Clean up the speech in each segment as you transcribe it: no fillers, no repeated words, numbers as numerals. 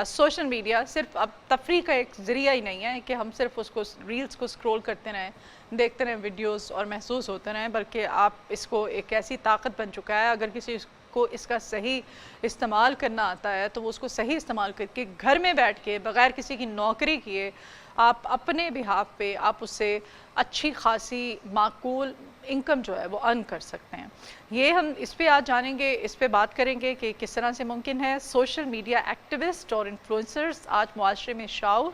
Social media सिर्फ अब तफरी का एक ज़रिया ही नहीं है कि हम सिर्फ उसको रील्स को स्क्रॉल करते रहें, देखते रहें वीडियोस और महसूस होते रहें, बल्कि आप इसको एक ऐसी ताकत बन चुका है, अगर किसी को इसका सही इस्तेमाल करना आता है तो वो उसको सही इस्तेमाल करके घर में बैठ के बग़ैर किसी की नौकरी किए आप अपने बिहाफ पे आप उससे अच्छी खासी माकूल इनकम जो है वो अर्न कर सकते हैं। ये हम इस पे आज जानेंगे, इस पे बात करेंगे कि किस तरह से मुमकिन है। सोशल मीडिया एक्टिविस्ट और इन्फ्लुएंसर्स आज मुआशरे में शऊर,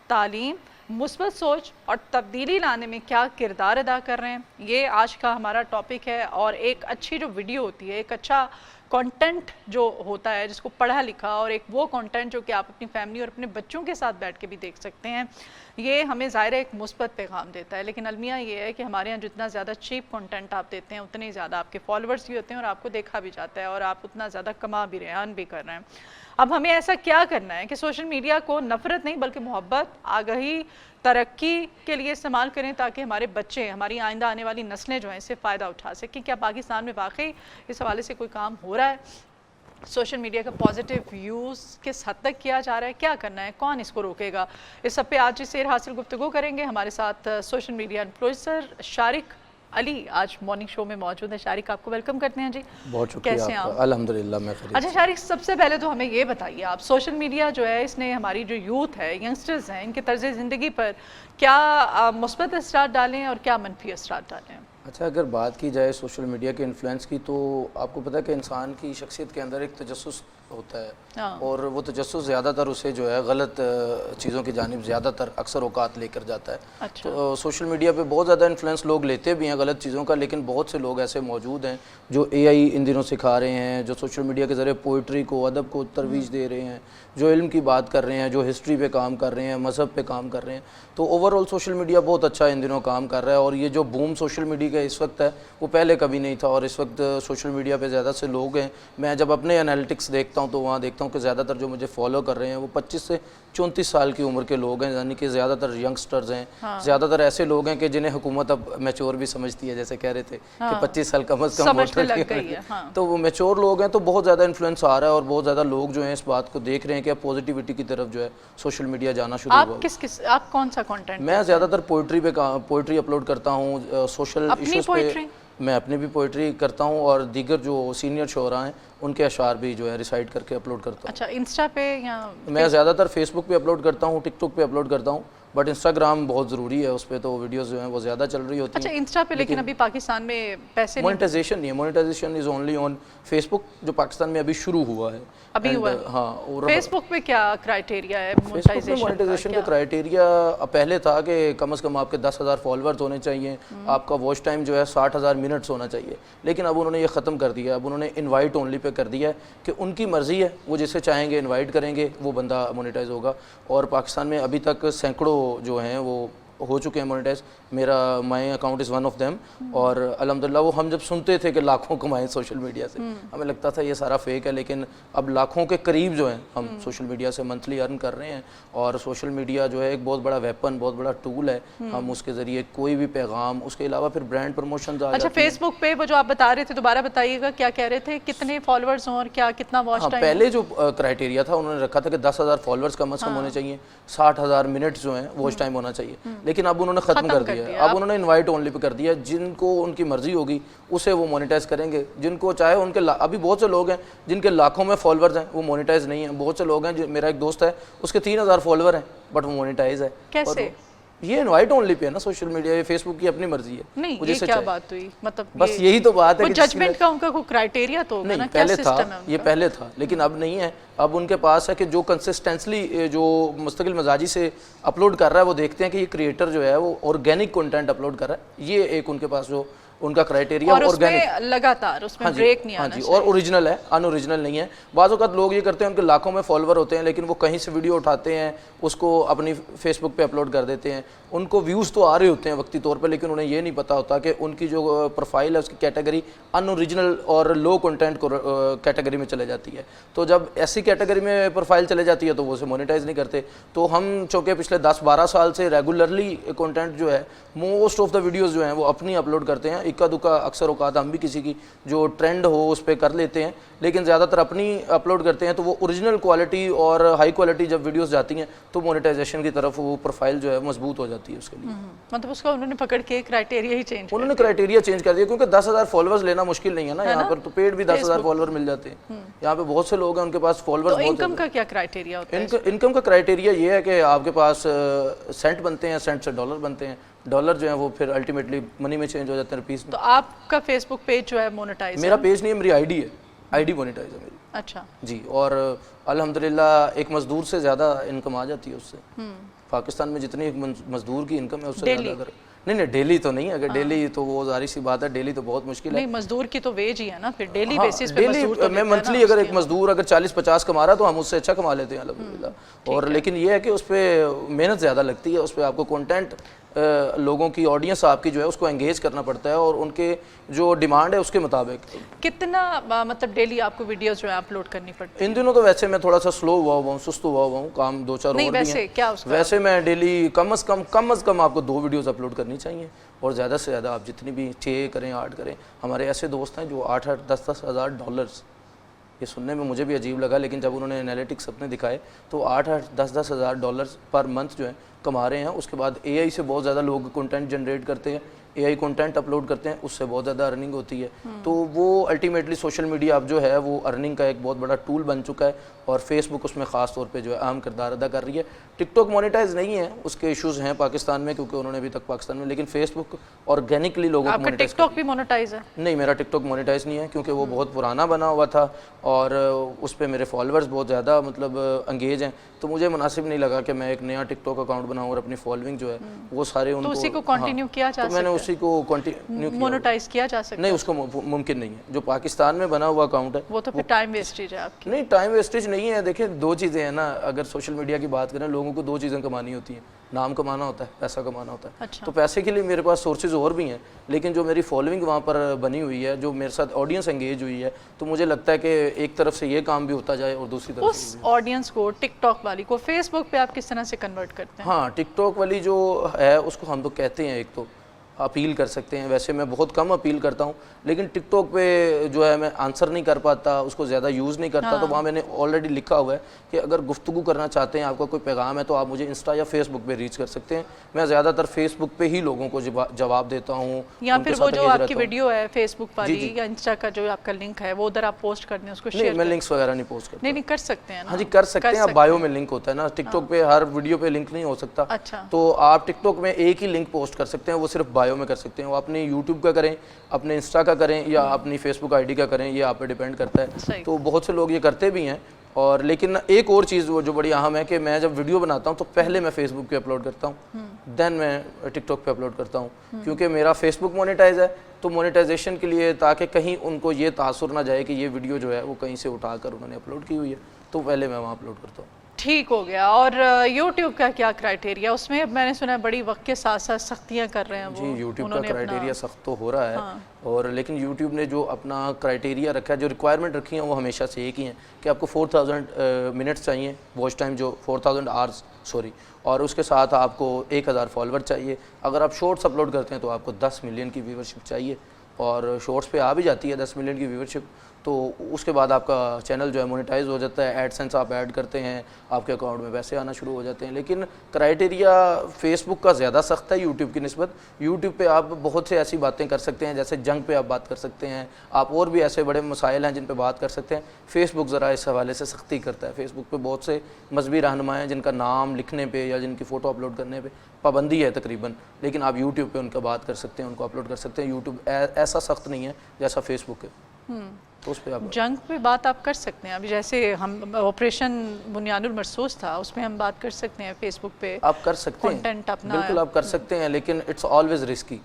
तालीम, मुस्बत सोच और तब्दीली लाने में क्या किरदार अदा कर रहे हैं, ये आज का हमारा टॉपिक है। और एक अच्छी जो वीडियो होती है, एक अच्छा कंटेंट जो होता है जिसको पढ़ा लिखा, और एक वो कंटेंट जो कि आप अपनी फैमिली और अपने बच्चों के साथ बैठ के भी देख सकते हैं, ये हमें ज़ाहिर एक मुस्बत पैगाम देता है। लेकिन अलमिया ये है कि हमारे यहाँ जितना ज़्यादा चीप कंटेंट आप देते हैं उतने ज़्यादा आपके फॉलोअर्स भी होते हैं और आपको देखा भी जाता है और आप उतना ज़्यादा कमा भी रहे हैं, अर्न भी कर रहे हैं। अब हमें ऐसा क्या करना है कि सोशल मीडिया को नफ़रत नहीं बल्कि मोहब्बत, आगाही, तरक्की के लिए इस्तेमाल करें ताकि हमारे बच्चे, हमारी आइंदा आने वाली नस्लें जो हैं इससे फ़ायदा उठा सकें। क्या पाकिस्तान में वाकई इस हवाले से कोई काम हो रहा है? सोशल मीडिया का पॉजिटिव यूज़ किस हद तक किया जा रहा है? क्या करना है? कौन इसको रोकेगा? इस सब पे आज सेर हासिल गुफ्तगू करेंगे। हमारे साथ social media influencer Shariq Ali आज मॉर्निंग शो में मौजूद है। शारिक, आपको वेलकम करते हैं जी। बहुत शुक्रिया। कैसे हैं आप? अल्हम्दुलिल्लाह मैं खैरियत। अच्छा शारिक, सबसे पहले तो हमें ये बताइए, आप सोशल मीडिया जो है इसने हमारी जो यूथ है, यंगस्टर्स हैं, इनके तर्ज ज़िंदगी पर क्या मुस्बत असरात डालें और क्या मनफी असरात डालें? अच्छा, अगर बात की जाए सोशल मीडिया के इन्फ्लुएंस की, तो आपको पता है कि इंसान की शख्सियत के अंदर एक तजस्सुस होता है और वो तजस्सुस ज़्यादातर उसे जो है गलत चीज़ों की जानिब ज़्यादातर अक्सर औकात लेकर जाता है। अच्छा। तो सोशल मीडिया पे बहुत ज़्यादा इन्फ्लुएंस लोग लेते भी हैं गलत चीज़ों का, लेकिन बहुत से लोग ऐसे मौजूद हैं जो AI इन दिनों सिखा रहे हैं, जो सोशल मीडिया के ज़रिए पोइट्री को, अदब को तरवीज दे रहे हैं, जो इल्म की बात कर रहे हैं, जो हिस्ट्री पे काम कर रहे हैं, मज़हब पे काम कर रहे हैं। तो ओवरऑल सोशल मीडिया बहुत अच्छा इन दिनों काम कर रहा है और ये जो बूम सोशल मीडिया का इस वक्त है वो पहले कभी नहीं था और इस वक्त सोशल मीडिया पे ज़्यादा से लोग हैं। मैं जब अपने एनालिटिक्स देखता हूँ तो वहाँ देखता हूँ कि ज़्यादातर जो मुझे फॉलो कर रहे हैं वो 25 से 34 साल की उम्र के लोग हैं, यानी कि ज़्यादातर यंगस्टर्स हैं। ज़्यादातर ऐसे लोग हैं कि जिन्हें हुकूमत अब मैच्योर भी समझती है, जैसे कह रहे थे कि 25 साल कम अज़ कम वोटर है। तो वो मैच्योर लोग हैं, तो बहुत ज़्यादा इन्फ्लुएंस आ रहा है और बहुत ज़्यादा लोग जो हैं इस बात को देख रहे हैं कि अब पॉजिटिविटी की तरफ जो है सोशल मीडिया जाना शुरू हुआ। आप कौन सा कंटेंट? मैं ज़्यादातर पोइट्री अपलोड करता हूँ, सोशल इश्यूज़ पे मैं अपनी भी पोइट्री करता हूँ और दीगर जो सीनियर शोरा हैं उनके अशार भी जो है रिसाइट करके अपलोड करता हूँ। अच्छा, इंस्टा पे या? मैं ज़्यादातर फेसबुक पे अपलोड करता हूँ, टिकटॉक पे अपलोड करता हूँ, बट इंस्टाग्राम बहुत ज़रूरी है, उस पर तो वीडियोस जो हैं वो ज़्यादा चल रही होती हैं। अच्छा, इंस्टा पे लेकिन अभी पाकिस्तान में पैसे मोनेटाइजेशन नहीं है, monetisation is only on Facebook, जो पाकिस्तान में अभी शुरू हुआ है। अभी हुआ? हाँ। और फेसबुक पे क्या क्राइटेरिया है मोनेटाइजेशन का? क्राइटेरिया पहले था कि कम से कम आपके 10,000 फॉलोअर्स होने चाहिए, आपका वॉच टाइम जो है 60,000 मिनट्स होना चाहिए, लेकिन अब उन्होंने ये ख़त्म कर दिया। अब उन्होंने इनवाइट ओनली पे कर दिया है कि उनकी मर्ज़ी है, वो जिसे चाहेंगे इनवाइट करेंगे, वो बंदा मोनेटाइज होगा। और पाकिस्तान में अभी तक सैकड़ों जो हैं वो हो चुके हैं मोनेटाइज। मेरा my account is one of them और अल्हम्दुलिल्लाह वो हम जब सुनते थे कि लाखों कमाएं सोशल मीडिया से, हमें लगता था ये सारा फेक है, लेकिन अब लाखों के करीब जो हैं हम सोशल मीडिया से मंथली अर्न कर रहे हैं। और सोशल मीडिया जो है एक बहुत बड़ा वेपन, बहुत बड़ा टूल है, हम उसके ज़रिए कोई भी पैगाम, उसके अलावा फिर ब्रांड प्रमोशन। अच्छा, फेसबुक पे वो जो आप बता रहे थे, दोबारा बताइएगा, क्या कह रहे थे, कितने फॉलोअर्स हों और क्या कितना वॉच टाइम? पहले जो क्राइटेरिया था उन्होंने रखा था कि 10,000 फॉलोअर्स कम से कम होने चाहिए, 60,000 मिनट्स जो हैं वॉच टाइम होना चाहिए, लेकिन अब उन्होंने ख़त्म कर दिया। अब उन्होंने इनवाइट ओनली पे कर दिया, जिनको उनकी मर्जी होगी उसे वो मोनेटाइज करेंगे, जिनको चाहे उनके अभी बहुत से लोग हैं जिनके लाखों में फॉलोअर्स हैं वो मोनेटाइज नहीं है। बहुत से लोग हैं, मेरा एक दोस्त है उसके 3,000 फॉलोअर हैं बट वो मोनेटाइज है। कैसे? ये इनवाइट ओनली पे है ना सोशल मीडिया, ये फेसबुक की अपनी मर्जी है। नहीं, ये क्या बात हुई? मतलब बस यही तो बात है कि जजमेंट का उनका कोई क्राइटेरिया तो होगा ना, क्या सिस्टम है उनका? ये पहले था लेकिन अब नहीं है। अब उनके पास है कि जो कंसिस्टेंटली, जो मुस्तकिल मजाजी से अपलोड कर रहा है, वो देखते हैं कि ये क्रिएटर जो है वो ऑर्गेनिक कंटेंट अपलोड कर रहा है। ये एक उनके पास जो उनका क्राइटेरिया ऑर्गेनिक, लगातार उसमें ब्रेक नहीं आना चाहिए। और ओरिजिनल है, अनओरिजिनल नहीं है। बाज़ औक़ात लोग ये करते हैं, उनके लाखों में फॉलोवर होते हैं लेकिन वो कहीं से वीडियो उठाते हैं, उसको अपनी फेसबुक पे अपलोड कर देते हैं, उनको व्यूज़ तो आ रहे होते हैं वक्ती तौर पे, लेकिन उन्हें ये नहीं पता होता कि उनकी जो प्रोफाइल है उसकी कैटेगरी अनओरिजिनल और लो कंटेंट को कैटेगरी में चले जाती है। तो जब ऐसी कैटेगरी में प्रोफाइल चले जाती है तो वो उसे मोनेटाइज नहीं करते। तो हम चूँकि पिछले 10-12 साल से रेगुलरली कंटेंट जो है, मोस्ट ऑफ द वीडियोज़ जो हैं वो अपनी अपलोड करते हैं, इक्का दुक्का अक्सर औकात हम भी किसी की जो ट्रेंड हो उस पर कर लेते हैं, लेकिन ज़्यादातर अपनी अपलोड करते हैं। तो वो ओरिजिनल क्वालिटी और हाई क्वालिटी जब वीडियोस जाती हैं तो मोनेटाइजेशन की तरफ वो प्रोफाइल जो है मजबूत हो जाती है उसके लिए। मतलब उसका उन्होंने पकड़ के क्राइटेरिया ही चेंज उन्होंने क्राइटेरिया चेंज कर दिया, क्योंकि 10,000 फॉलोअर्स लेना मुश्किल नहीं है ना, यहाँ पर तो पेड भी 10,000 फॉलोअर मिल जाते हैं। यहाँ पे बहुत से लोग हैं, उनके पास फॉलोअर्स बहुत। इनकम का क्या क्राइटेरिया होता है? इनकम का क्राइटेरिया ये है कि आपके पास सेंट बनते हैं, सेंट से डॉलर बनते हैं, डॉलर जो है वो फिर अल्टीमेटली मनी में चेंज हो जाते हैं, रुपीस में। तो आपका फेसबुक पेज जो है मोनेटाइज? मेरा पेज नहीं है, मेरी आईडी है, आईडी मोनेटाइज है मेरी। अच्छा जी, और अल्हम्दुलिल्लाह एक मजदूर से ज़्यादा इनकम आ जाती है उससे। पाकिस्तान में जितनी एक मजदूर की इनकम है उससे ज़्यादा अगर नहीं डेली तो नहीं, अगर डेली तो वो जाहिर सी बात है, डेली तो बहुत मुश्किल है। नहीं, मजदूर की तो वेज ही है ना, फिर डेली हाँ, बेसिस पे मजदूर तो मैं मंथली अगर एक मजदूर अगर 40-50 कमा रहा है तो हम उससे अच्छा कमा लेते हैं अल्हम्दुलिल्लाह। और लेकिन ये है कि उस पर मेहनत ज़्यादा लगती है, उस पर आपको कंटेंट लोगों की ऑडियंस आपकी जो है उसको एंगेज करना पड़ता है और उनके जो डिमांड है उसके मुताबिक। कितना मतलब डेली आपको वीडियोस जो है अपलोड करनी पड़ती है? इन दिनों तो वैसे मैं थोड़ा सा स्लो हुआ हुआ हूँ, सुस्त हुआ हुआ हूँ, काम 2-4 और भी वैसे हैं। क्या उसका? वैसे मैं डेली कम अज़ कम आपको 2 वीडियोस अपलोड करनी चाहिए, और ज़्यादा से ज़्यादा आप जितनी भी 6 करें 8 करें। हमारे ऐसे दोस्त हैं जो 8-8 10-10 हज़ार डॉलर्स, ये सुनने में मुझे भी अजीब लगा, लेकिन जब उन्होंने एनालिटिक्स अपने दिखाए तो 8-8 10-10 हज़ार डॉलर्स पर मंथ जो है कमा रहे हैं। उसके बाद एआई से बहुत ज़्यादा लोग कंटेंट जनरेट करते हैं, एआई कंटेंट अपलोड करते हैं, उससे बहुत ज़्यादा अर्निंग होती है। तो वो अल्टीमेटली सोशल मीडिया अब जो है वो अर्निंग का एक बहुत बड़ा टूल बन चुका है, और फेसबुक उसमें ख़ास तौर पे जो है अहम किरदार अदा कर रही है। टिकटॉक मोनेटाइज नहीं है, उसके इश्यूज़ हैं पाकिस्तान में, क्योंकि उन्होंने अभी तक पाकिस्तान में, लेकिन फेसबुक ऑर्गेनिकली लोगों को मोनेटाइज। टिकटॉक भी मोनेटाइज है? नहीं, मेरा टिकटॉक मोनेटाइज नहीं है, क्योंकि वो बहुत पुराना बना हुआ था और उस पर मेरे फॉलोअर्स बहुत ज़्यादा मतलब एंगेज हैं, तो मुझे मुनासिब नहीं लगा कि मैं एक नया टिकटॉक अकाउंट बनाऊँ और अपनी फॉलोइंग जो है वो सारे उनको। तो उसी को कंटिन्यू किया जा सकता है? मैंने उसी को कंटिन्यू किया, मोनेटाइज किया जा सकता है? नहीं, उसको मुमकिन नहीं है। जो पाकिस्तान में बना हुआ अकाउंट है वो तो फिर टाइम वेस्टेज है आपकी। नहीं, टाइम वेस्टेज नहीं है। देखिए, 2 चीज़ें हैं ना, अगर सोशल मीडिया की बात करें, लोगों को 2 चीज़ें कमानी होती हैं, नाम कमाना होता है, पैसा कमाना होता है। अच्छा। तो पैसे के लिए मेरे पास सोर्सेज और भी हैं, लेकिन जो मेरी फॉलोइंग वहाँ पर बनी हुई है, जो मेरे साथ ऑडियंस एंगेज हुई है, तो मुझे लगता है कि एक तरफ से ये काम भी होता जाए और दूसरी तरफ उस ऑडियंस को, टिकटॉक वाली को फेसबुक पे आप किस तरह से कन्वर्ट करते हैं? हाँ, टिकटॉक वाली जो है उसको हम तो कहते हैं, एक तो अपील कर सकते हैं। वैसे मैं बहुत कम अपील करता हूँ, लेकिन टिकटॉक पे जो है मैं आंसर नहीं कर पाता, उसको ज़्यादा यूज़ नहीं करता। तो वहाँ मैंने ऑलरेडी लिखा हुआ है कि अगर गुफ्तगू करना चाहते हैं, आपका कोई पैगाम है, तो आप मुझे इंस्टा या फेसबुक पे रीच कर सकते हैं। मैं ज़्यादातर फेसबुक पे ही लोगों को जवाब देता हूँ। या फिर वो जो आपकी वीडियो है फेसबुक वाली या इंस्टा का जो आपका लिंक है वो उधर आप पोस्ट करते हैं, उसको शेयर? मैं लिंक्स वगैरह नहीं पोस्ट करता। नहीं, कर सकते हैं ना? हाँ जी, कर सकते हैं। आप बायो में लिंक होता है ना, टिकटॉक पे हर वीडियो पे लिंक नहीं हो सकता। अच्छा। तो आप टिकटॉक में एक ही लिंक पोस्ट कर सकते हैं, वो सिर्फ बायो में कर सकते हैं। वो अपने यूट्यूब का करें, अपने इंस्टा का करें, या अपनी फेसबुक आईडी का करें, ये आप पे डिपेंड करता है। तो बहुत से लोग ये करते भी हैं। और लेकिन एक और चीज़ वो जो बड़ी अहम है कि मैं जब वीडियो बनाता हूँ तो पहले मैं फेसबुक पे अपलोड करता हूँ, देन मैं टिकटॉक पे अपलोड करता हूँ, क्योंकि मेरा फेसबुक मोनेटाइज है। तो मोनेटाइजेशन के लिए, ताकि कहीं उनको ये तासुर ना जाए कि ये वीडियो जो है वो कहीं से उठाकर उन्होंने अपलोड की हुई है, तो पहले मैं वहाँ अपलोड करता हूँ। ठीक हो गया। और YouTube का क्या क्राइटेरिया? उसमें मैंने सुना है बड़ी वक्त के साथ साथ सख्तियाँ कर रहे हैं वो। जी, YouTube का क्राइटेरिया सख्त तो हो रहा है। हाँ। और लेकिन YouTube ने जो अपना क्राइटेरिया रखा है, जो रिक्वायरमेंट रखी है, वो हमेशा से एक ही है कि आपको 4000 मिनट्स चाहिए वॉच टाइम, जो 4000 आवर्स सॉरी, और उसके साथ आपको 1000 फॉलोवर चाहिए। अगर आप शॉर्ट्स अपलोड करते हैं तो आपको 10 मिलियन की व्यूवरशिप चाहिए, और शॉर्ट्स पे आ भी जाती है 10 मिलियन की व्यूवरशिप। तो उसके बाद आपका चैनल जो है मोनेटाइज हो जाता है, एडसेंस आप ऐड करते हैं, आपके अकाउंट में पैसे आना शुरू हो जाते हैं। लेकिन क्राइटेरिया फेसबुक का ज़्यादा सख्त है यूट्यूब की निस्बत। यूट्यूब पे आप बहुत से ऐसी बातें कर सकते हैं, जैसे जंग पे आप बात कर सकते हैं, आप और भी ऐसे बड़े मसाइल हैं जिन पे बात कर सकते हैं। फेसबुक ज़रा इस हवाले से सख्ती करता है। फेसबुक पे बहुत से मजहबी रहनुमा हैं जिनका नाम लिखने पे या जिनकी फ़ोटो अपलोड करने पे पाबंदी है तकरीबन, लेकिन आप यूट्यूब पे उनका बात कर सकते हैं, उनको अपलोड कर सकते हैं। यूट्यूब ऐसा सख्त नहीं है जैसा फेसबुक है। तो उस पे आप जंग पे बात आप कर सकते हैं। अभी जैसे हम ऑपरेशन बुनियानुल मरसूस था, उसमें हम बात कर सकते हैं फेसबुक पे, आप कर सकते हैं, कंटेंट अपना बिल्कुल आप कर सकते हैं, लेकिन इट्स ऑलवेज रिस्की।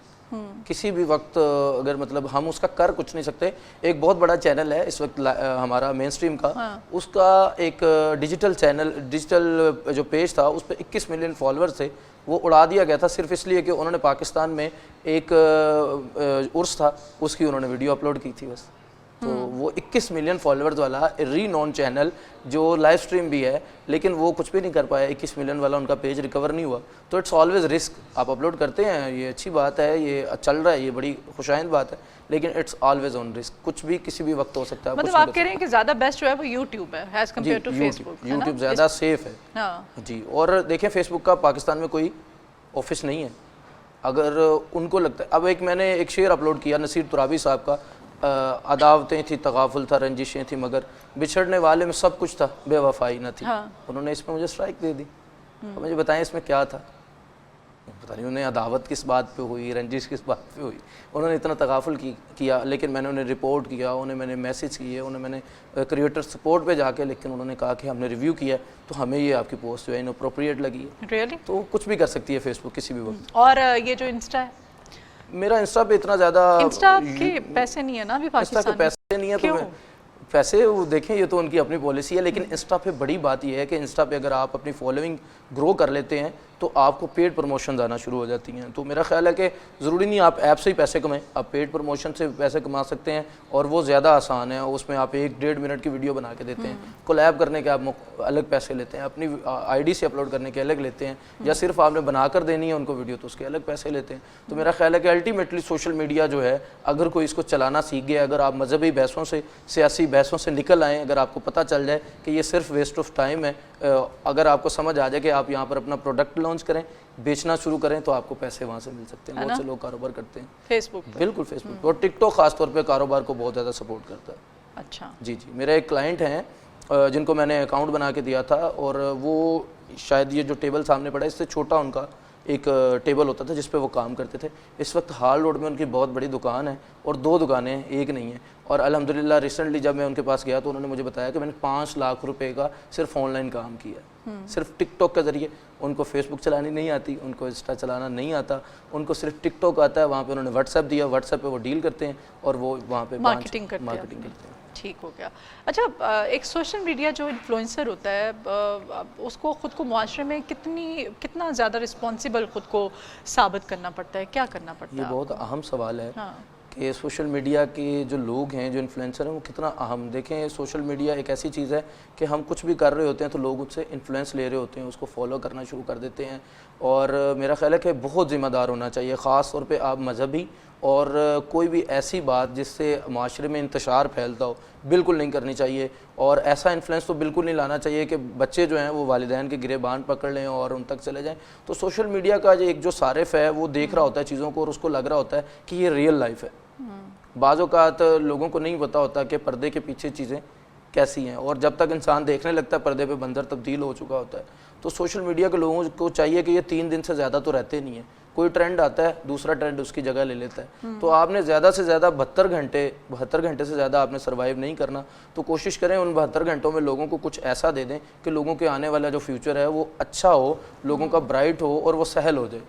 किसी भी वक्त अगर मतलब हम उसका कर कुछ नहीं सकते। एक बहुत बड़ा चैनल है इस वक्त हमारा मेन स्ट्रीम का, उसका एक डिजिटल जो पेज था उस पर 21 मिलियन फॉलोअर्स थे, वो उड़ा दिया गया था सिर्फ इसलिए कि उन्होंने पाकिस्तान में एक उर्स था, उसकी उन्होंने वीडियो अपलोड की थी बस। तो वो 21 मिलियन फॉलोअर्स वाला रीनोन चैनल जो लाइव स्ट्रीम भी है, लेकिन वो कुछ भी नहीं कर पाया, 21 मिलियन वाला उनका पेज रिकवर नहीं हुआ। तो इट्स ऑलवेज रिस्क। आप अपलोड करते हैं, ये अच्छी बात है, ये चल रहा है, ये बड़ी खुशाइंद बात है, लेकिन इट्स ऑलवेज ऑन रिस्क। कुछ भी किसी भी वक्त हो सकता है। मतलब आप कह रहे हैं कि ज़्यादा बेस्ट जो है वो यूट्यूब है as compared to Facebook. YouTube ज़्यादा सेफ है। हाँ जी, और देखें फेसबुक का पाकिस्तान में कोई ऑफिस नहीं है। अगर उनको लगता है, अब मैंने एक शेर अपलोड किया नसीर तुराबी साहब का, अदावतें थी, तगाफुल था, रंजिशें थी, मगर बिछड़ने वाले में सब कुछ था, बेवफाई न थी। हाँ। उन्होंने इसमें मुझे स्ट्राइक दे दी। तो मुझे बताएं इसमें क्या था। पता नहीं उन्हें अदावत किस बात पे हुई, रंजिश किस बात पे हुई, उन्होंने इतना तगाफुल किया, लेकिन मैंने उन्हें रिपोर्ट किया, उन्हें मैंने मैसेज किए, उन्हें मैंने क्रिएटर सपोर्ट पे जाके, लेकिन उन्होंने कहा कि हमने रिव्यू किया तो हमें ये आपकी पोस्ट जो है इनअप्रोप्रिएट लगी है। रियली? तो कुछ भी कर सकती है फेसबुक किसी भी वक्त। और ये जो इंस्टा है, मेरा इंस्टा पे इतना ज़्यादा, इंस्टा के पैसे नहीं है ना अभी पाकिस्तान में? पैसे नहीं है तो पैसे वो देखें, ये तो उनकी अपनी पॉलिसी है, लेकिन इंस्टा पे बड़ी बात ये है कि इंस्टा पे अगर आप अपनी फॉलोइंग ग्रो कर लेते हैं तो आपको पेड प्रमोशन आना शुरू हो जाती हैं। तो मेरा ख्याल है कि ज़रूरी नहीं आप ऐप से ही पैसे कमाएं, आप पेड प्रमोशन से पैसे कमा सकते हैं, और वो ज़्यादा आसान है। उसमें आप 1-1.5 मिनट की वीडियो बना के देते हैं, कोलैब करने के आप अलग पैसे लेते हैं, अपनी आईडी से अपलोड करने के अलग लेते हैं, या सिर्फ आपने बनाकर देनी है उनको वीडियो तो उसके अलग पैसे लेते हैं। तो मेरा ख्याल है कि अल्टीमेटली सोशल मीडिया जो है, अगर कोई इसको चलाना सीख गया, अगर आप मजहबी बहसों से, सियासी बहसों से निकल आएँ, अगर आपको पता चल जाए कि ये सिर्फ वेस्ट ऑफ टाइम है, अगर आपको समझ आ जाए कि आप यहाँ पर अपना प्रोडक्ट लॉन्च करें, बेचना शुरू करें, तो आपको पैसे वहाँ से मिल सकते हैं। बहुत से लोग कारोबार करते हैं फेसबुक, बिल्कुल फेसबुक, और टिकटॉक खासतौर पे कारोबार को बहुत ज़्यादा सपोर्ट करता है। अच्छा जी जी, मेरा एक क्लाइंट हैं जिनको मैंने अकाउंट बना के दिया था, और वो शायद ये जो टेबल सामने पड़ा है इससे छोटा उनका एक टेबल होता था जिस पे वो काम करते थे। इस वक्त हाल रोड में उनकी बहुत बड़ी दुकान है, और 2 दुकानें हैं, एक नहीं है। और अल्हम्दुलिल्लाह रिसेंटली जब मैं उनके पास गया तो उन्होंने मुझे बताया कि मैंने 5 लाख रुपए का सिर्फ ऑनलाइन काम किया, सिर्फ टिकटॉक के ज़रिए। उनको फेसबुक चलानी नहीं आती, उनको इंस्टा चलाना नहीं आता, उनको सिर्फ टिकटॉक आता है। वहाँ पे उन्होंने व्हाट्सएप दिया, व्हाट्सएप पे वो डील करते हैं, और वो वहाँ पे मार्केटिंग करते हैं। ठीक हो गया। अच्छा, एक सोशल मीडिया जो इन्फ्लुएंसर होता है, उसको ख़ुद को मुआशरे में कितना ज़्यादा रिस्पॉन्सिबल ख़ुद को साबित करना पड़ता है, क्या करना पड़ता है? ये बहुत अहम सवाल है। हाँ। कि सोशल मीडिया के जो लोग हैं, जो इन्फ्लुएंसर हैं, वो कितना अहम। देखें, सोशल मीडिया एक ऐसी चीज़ है कि हम कुछ भी कर रहे होते हैं तो लोग उससे इन्फ्लुएंस ले रहे होते हैं, उसको फॉलो करना शुरू कर देते हैं। और मेरा ख्याल है कि बहुत ज़िम्मेदार होना चाहिए, ख़ास तौर पे आप मजहबी और कोई भी ऐसी बात जिससे माशरे में इंतशार फैलता हो, बिल्कुल नहीं करनी चाहिए। और ऐसा इन्फ्लुएंस तो बिल्कुल नहीं लाना चाहिए कि बच्चे जो हैं वो वालिदैन के गिरेबान पकड़ लें और उन तक चले जाएं। तो सोशल मीडिया का एक जो सारिफ है वो देख रहा होता है चीज़ों को, और उसको लग रहा होता है कि ये रियल लाइफ है। बाज़ औक़ात लोगों को नहीं पता होता कि पर्दे के पीछे चीज़ें कैसी हैं, और जब तक इंसान देखने लगता है पर्दे पे बंदर तब्दील हो चुका होता है। तो सोशल मीडिया के लोगों को चाहिए कि ये 3 दिन से ज़्यादा तो रहते नहीं है, कोई ट्रेंड आता है दूसरा ट्रेंड उसकी जगह ले लेता है। तो आपने ज़्यादा से ज़्यादा 72 घंटे से ज़्यादा आपने सर्वाइव नहीं करना। तो कोशिश करें उन 72 घंटों में लोगों को कुछ ऐसा दे दें कि लोगों के आने वाला जो फ्यूचर है वो अच्छा हो, लोगों का ब्राइट हो, और वो सहल हो जाए।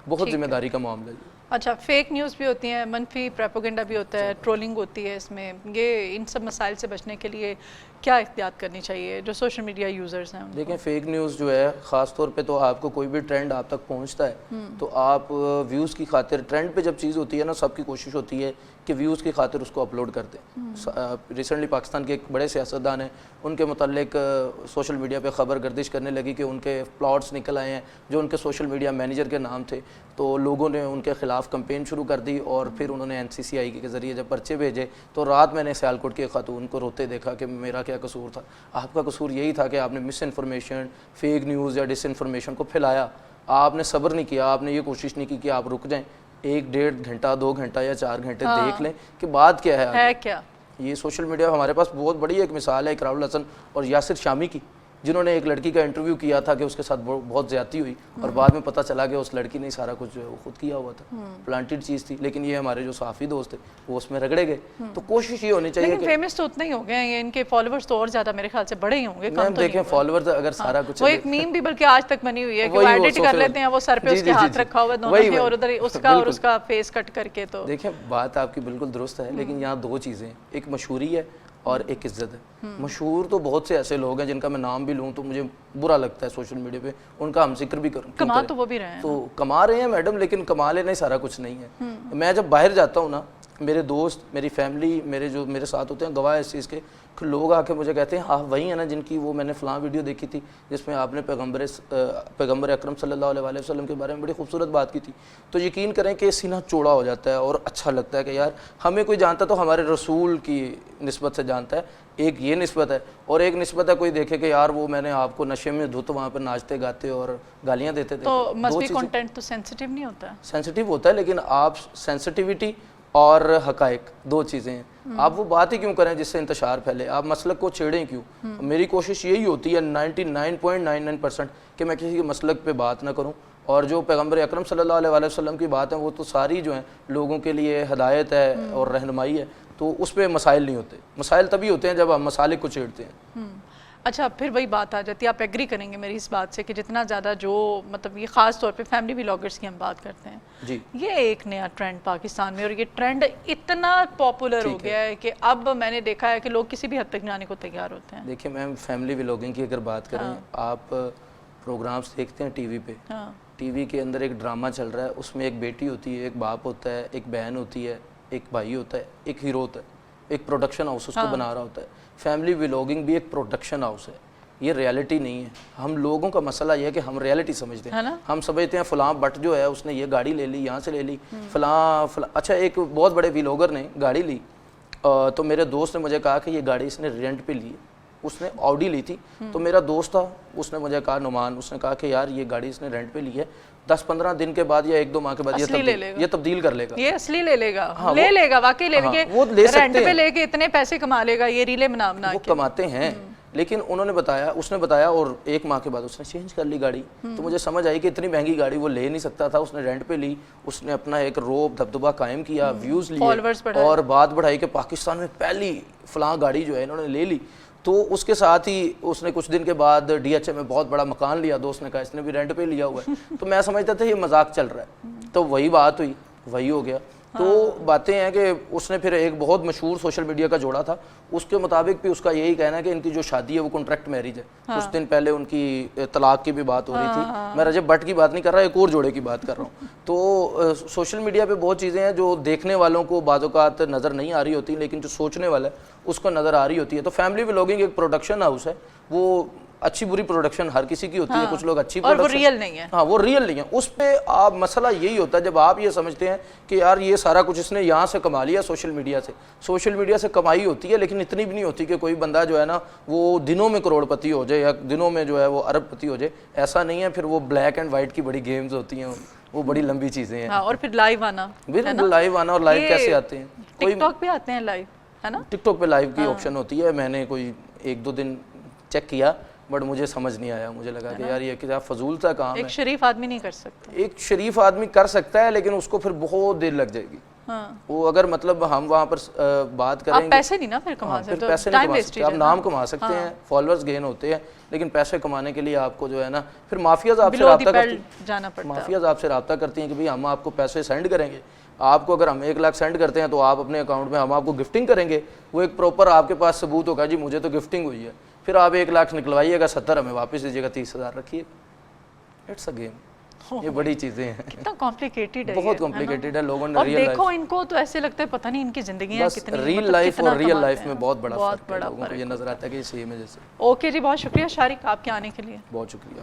बहुत जिम्मेदारी का मामला है। अच्छा, फेक न्यूज़ भी होती हैं, मनफी प्रोपेगेंडा भी होता है, ट्रोलिंग होती है इसमें। ये इन सब मसाइल से बचने के लिए क्या एहतियात करनी चाहिए जो सोशल मीडिया यूज़र्स हैं? देखें, फेक न्यूज़ जो है ख़ास तौर पे, तो आपको कोई भी ट्रेंड आप तक पहुंचता है तो आप व्यूज़ की खातिर, ट्रेंड पे जब चीज़ होती है ना, सबकी कोशिश होती है कि व्यूज़ की खातिर उसको अपलोड कर दें। रिसेंटली पाकिस्तान के एक बड़े सियासतदान हैं, उनके मुतालिक सोशल मीडिया पे ख़बर गर्दिश करने लगी कि उनके प्लॉट्स निकल आए हैं जो उनके सोशल मीडिया मैनेजर के नाम थे। तो लोगों ने उनके ख़िलाफ़ कंपेन शुरू कर दी, और फिर उन्होंने NCCI के ज़रिए जब पर्चे भेजे तो रात मैंने सियालकोट के खातून को रोते देखा कि मेरा क्या कसूर था। आपका कसूर यही था कि आपने मिस इन्फॉर्मेशन, फेक न्यूज़ या डिस इन्फॉर्मेशन को फैलाया। आपने सब्र नहीं किया, आपने ये कोशिश नहीं की कि आप रुक जाएं, 1-1.5 घंटा, 2 घंटा या 4 घंटे देख लें कि बात क्या है क्या। ये सोशल मीडिया हमारे पास बहुत बड़ी एक मिसाल है इकरारुल हसन और यासिर शामी की, जिन्होंने एक लड़की का इंटरव्यू किया था कि उसके साथ बहुत ज़्यादती हुई, और बाद में पता चला कि उस लड़की ने सारा कुछ जो है वो खुद किया हुआ था, प्लांटेड चीज़ थी। लेकिन ये हमारे जो साफ़ी दोस्त थे वो उसमें रगड़े गए। तो कोशिश ये होनी चाहिए। लेकिन फेमस तो उतने ही हो गए हैं, ये इनके फॉलोअर्स तो और ज़्यादा मेरे ख्याल से बड़े ही होंगे। मैम देखें, फॉलोअर्स अगर सारा कुछ, वो एक मीम भी बल्कि आज तक बनी हुई है कि वो एडिट कर लेते हैं, वो सर पे उसके हाथ रखा हुआ दोनों ने, और उधर उसका और उसका फेस कट करके। तो देखें, बात आपकी बिल्कुल दुरुस्त है, लेकिन यहाँ 2 चीज़ें, एक मशहूरी है और एक इज्जत है। मशहूर तो बहुत से ऐसे लोग हैं जिनका मैं नाम भी लूँ तो मुझे बुरा लगता है सोशल मीडिया पे, उनका हम जिक्र भी करूँ। कमा तो वो भी रहे हैं, तो कमा रहे हैं मैडम, लेकिन कमा लेना ही सारा कुछ नहीं है। मैं जब बाहर जाता हूँ ना, मेरे दोस्त, मेरी फैमिली, मेरे जो मेरे साथ होते हैं गवाह इस चीज़ के कि लोग आके मुझे कहते हैं हाँ वही है ना जिनकी वो मैंने फ़लाँ वीडियो देखी थी जिसमें आपने पैगम्बर अकरम सल्लल्लाहु अलैहि वसल्लम के बारे में बड़ी खूबसूरत बात की थी। तो यकीन करें कि सीना चौड़ा हो जाता है और अच्छा लगता है कि यार हमें कोई जानता तो हमारे रसूल की निस्बत से जानता है। एक ये निस्बत है और एक निस्बत है कोई देखे कि यार वो मैंने आपको नशे में धुत वहाँ पर नाचते गाते और गालियाँ देते थे। तो मजहबी कंटेंट तो सेंसिटिव नहीं होता? सेंसिटिव होता है, लेकिन आप सेंसिटिविटी और हकायक दो चीज़ें हैं। आप वो बात ही क्यों करें जिससे इंतशार फैले, आप मसलक को छेड़ें क्यों? मेरी कोशिश यही होती है 99.99% कि मैं किसी के मसलक पे बात ना करूं, और जो पैगम्बर अकरम सल्लल्लाहु अलैहि वसल्लम की बात है वो तो सारी जो है लोगों के लिए हिदायत है और रहनुमाई है, तो उस पर मसाइल नहीं होते। मसाइल तभी होते हैं जब हम मसालिक को छेड़ते हैं। अच्छा, फिर वही बात आ जाती है, आप एग्री करेंगे मेरी इस बात से कि जितना ज़्यादा जो मतलब ये ख़ास तौर पे फैमिली व्लॉगर्स की हम बात करते हैं जी, ये एक नया ट्रेंड पाकिस्तान में, और ये ट्रेंड इतना पॉपुलर हो गया है कि अब मैंने देखा है कि लोग किसी भी हद तक जाने को तैयार होते हैं। देखिए मैम, फैमिली व्लॉगिंग की अगर बात करें, आप प्रोग्राम्स देखते हैं टीवी पे, टीवी के अंदर एक ड्रामा चल रहा है, उसमें एक बेटी होती है, एक बाप होता है, एक बहन होती है, एक भाई होता है, एक हीरो होता है, एक प्रोडक्शन हाउस उसको बना रहा होता है। फैमिली व्लॉगिंग भी एक प्रोडक्शन हाउस है, ये रियलिटी नहीं है। हम लोगों का मसला ये है कि हम रियलिटी समझते हैं, हम समझते हैं फ़लाँ बट जो है उसने ये गाड़ी ले ली, यहाँ से ले ली, फ़लाँ। अच्छा, एक बहुत बड़े व्लॉगर ने गाड़ी ली, तो मेरे दोस्त ने मुझे कहा कि ये गाड़ी इसने रेंट पे ली है। उसने ऑडी ली थी, तो मेरा दोस्त था, उसने मुझे कहा, नुमान, उसने कहा कि यार ये गाड़ी इसने रेंट पे ली है, 10-15 दिन के बाद या 1-2 माह के बाद ये तब्दील कर लेगा, ये असली ले लेगा। हाँ, ले लेगा, वाकई ले लेगा, वो ले सकते हैं, रेंट पे लेके इतने पैसे कमा लेगा, ये रीले बना बना वो कमाते हैं। लेकिन उन्होंने बताया, उसने बताया, और 1 माह के बाद उसने चेंज कर ली गाड़ी। तो मुझे समझ आई कि इतनी महंगी गाड़ी वो ले नहीं सकता था, उसने रेंट पे ली, उसने अपना एक रोब दबदबा कायम किया, व्यूज़ लिए और बात बढ़ाई कि पाकिस्तान में पहली फ़लाँ गाड़ी जो है इन्होंने ले ली। तो उसके साथ ही उसने कुछ दिन के बाद DHA में बहुत बड़ा मकान लिया, दोस्त ने कहा इसने भी रेंट पे लिया हुआ है। तो मैं समझता था ये मजाक चल रहा है, तो वही बात हुई, वही हो गया। तो बातें हैं कि उसने फिर एक बहुत मशहूर सोशल मीडिया का जोड़ा था, उसके मुताबिक भी उसका यही कहना है कि इनकी जो शादी है वो कॉन्ट्रैक्ट मैरिज है। कुछ दिन पहले उनकी तलाक की भी बात हो रही थी। मैं रजब भट्ट की बात नहीं कर रहा, एक और जोड़े की बात कर रहा हूँ। तो सोशल मीडिया पे बहुत चीज़ें हैं जो देखने वालों को बाज़-औक़ात नज़र नहीं आ रही होती, लेकिन जो सोचने वाला है उसको नज़र आ रही होती है। तो फैमिली व्लॉगिंग एक प्रोडक्शन हाउस है, वो अच्छी बुरी प्रोडक्शन हर किसी की होती है, कुछ लोग अच्छी और वो रियल नहीं है। हाँ, वो रियल नहीं है। उस पे आप मसला यही होता है जब आप ये समझते हैं कि यार ये सारा कुछ इसने यहाँ से कमा लिया, सोशल मीडिया से कमाई होती है, लेकिन इतनी भी नहीं होती कि कोई बंदा जो है ना वो दिनों में करोड़पति हो जाए या दिनों में जो है वो अरबपति हो जाए, ऐसा नहीं है। फिर वो ब्लैक एंड वाइट की बड़ी गेम्स होती हैं, वो बड़ी लंबी चीज़ें हैं। और फिर लाइव आना, बिल्कुल लाइव आना, और लाइव कैसे आते हैं, टिकटॉक पे आते हैं लाइव, है ना? टिकटॉक पे लाइव की ऑप्शन होती है। मैंने कोई 1-2 दिन चेक किया, बट मुझे समझ नहीं आया। मुझे लगा कि यार ये क्या फजूल सा काम है। एक शरीफ आदमी नहीं कर सकता। एक शरीफ आदमी कर सकता है, लेकिन उसको फिर बहुत देर लग जाएगी। वो अगर मतलब हम वहाँ पर बात करेंगे, आप पैसे नहीं ना फिर कमा सकते, फिर पैसे नहीं कमा सकते, आप नाम कमा सकते हैं, फॉलोअर्स गेन होते हैं, लेकिन पैसे कमाने के लिए आपको जो है ना फिर माफियाज आपसे रब्ता करती हैं कि भाई हम आपको पैसे सेंड करेंगे। आपको अगर हम 1 लाख सेंड करते हैं तो आप अपने अकाउंट में हम आपको गिफ्टिंग करेंगे। वो एक प्रॉपर आपके पास सबूत होगा, जी मुझे तो गिफ्टिंग हुई है। फिर आप 1 लाख निकलवाइएगा, 70 हमें वापस दीजिएगा, 30,000 रखिए। It's a game. ये बड़ी चीजें हैं, कितना कॉम्प्लिकेटेड है, बहुत कॉम्प्लिकेटेड है। लोगों ने और देखो इनको तो ऐसे लगता है पता नहीं इनकी जिंदगियां कितनी, रियल लाइफ और रियल लाइफ में बहुत बड़ा फर्क है। लोगों को ये नजर आता है कि सेम है जैसे। ओके जी, बहुत शुक्रिया शारिक आपके आने के लिए। बहुत शुक्रिया।